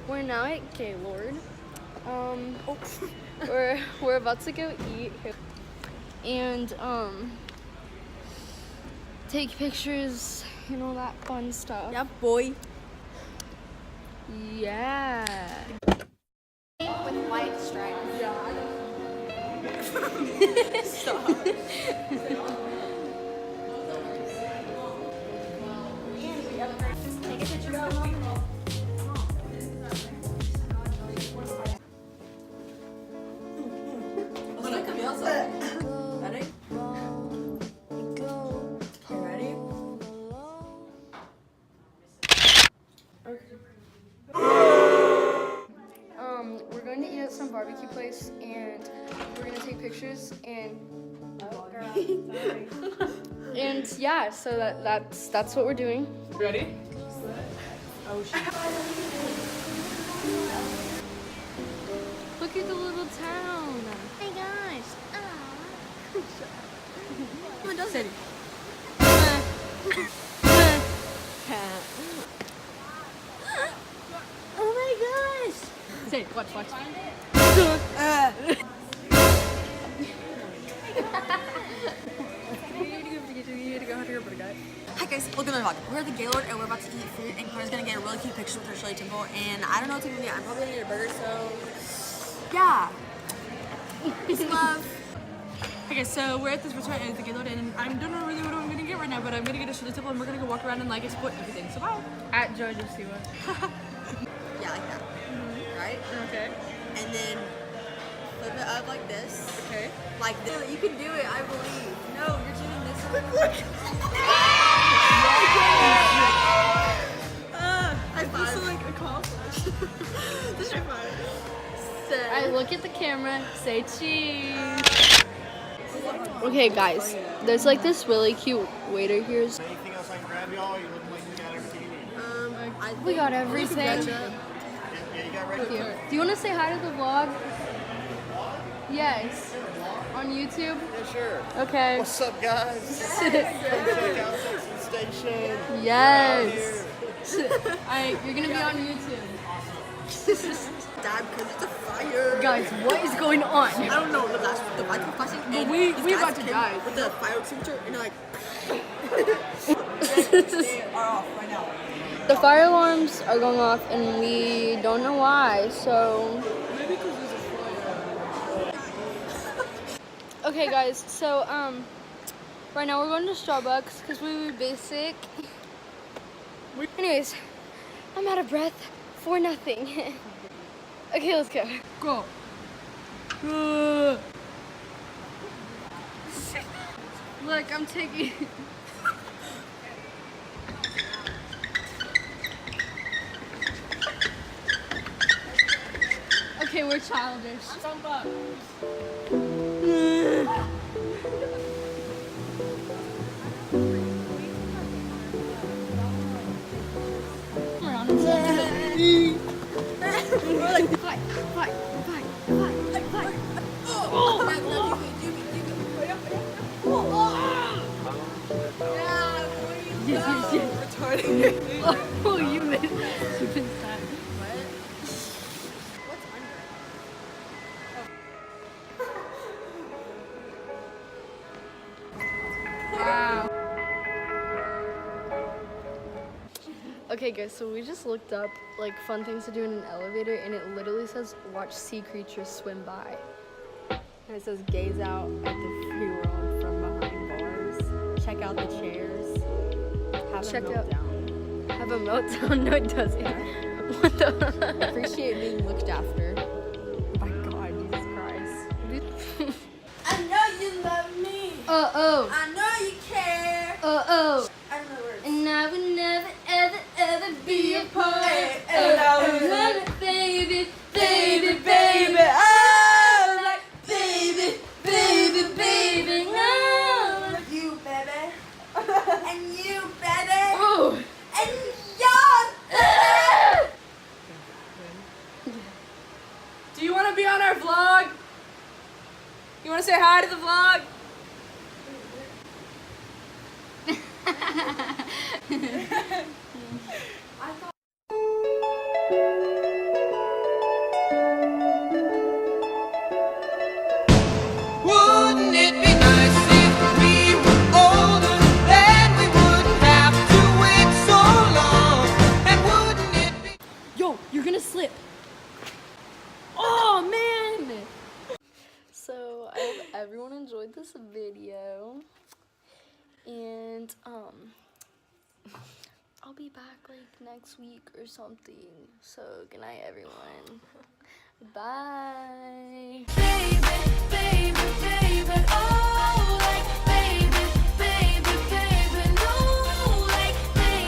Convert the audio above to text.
We're now at GAYLORD. We're about to go eat and take pictures and all that fun stuff. Yeah, boy. Yeah. With white stripes. Yeah. Stop. Take a picture of them. Ready? You ready? We're going to eat at some barbecue place and we're gonna take pictures and yeah, so that's what we're doing. Ready? Oh shit. Look at the little town. Hey guys. Come on, City. Oh my gosh. Say, watch. Hi guys, welcome to my vlog. We're at the GAYLORD and we're about to eat food and Claire's gonna get a really cute picture with her Shirley Temple and I don't know what to do. I'm probably gonna get a burger, so yeah. Peace and love. Okay, so we're at this restaurant at the GAYLORD and I don't know really what I'm gonna get right now, but I'm gonna get a Shirley Temple and we're gonna go walk around and like explore everything. So bye. At Georgia Siwa. Yeah, like that. Right? Okay. And then flip it up like this. Okay. Like this. You can do it, I believe. No, you're doing this one. I feel like accomplished. This is fun. Alright, look at the camera, say cheese. Okay guys, there's like this really cute waiter here. Anything else I can grab y'all? You look like you got everything you need. We got everything. Yeah, you got ready. Do you want to say hi to the vlog? Yes. On YouTube? Yeah, sure. Okay. What's up, guys? Come check out Sexy Station. Yes. Alright, you're gonna be on YouTube. Dad, because it's a fire. Guys, what is going on? I don't know the last flashing. And we these guys about to came die. with the fire extinguisher and they're like. They are off right now. The fire alarms are going off and we don't know why, so... Maybe because there's a fire. Okay guys, so right now we're going to Starbucks because we were basic. Anyways, I'm out of breath for nothing. Okay, let's go. Go. Look, I'm taking... Okay, we're childish. We're like, fight. Yes. Retarded. Oh, you missed that. What's under it? Wow. Okay guys, so we just looked up like fun things to do in an elevator and it literally says watch sea creatures swim by. And it says gaze out at the free world from behind bars. Check out the chairs. Have a meltdown. Have a meltdown? No it doesn't. What the? Appreciate being looked after. My God, Jesus Christ. I know you love me. Oh. I know you care. Oh. I don't know the words. And I would never, ever be apart. And I would love it, baby. Oh, like baby, no. you baby, and you baby, Oh. and y'all. Do you want to be on our vlog? You want to say hi to the vlog? I thought everyone enjoyed this video. And I'll be back like next week or something. So good night, everyone. Bye.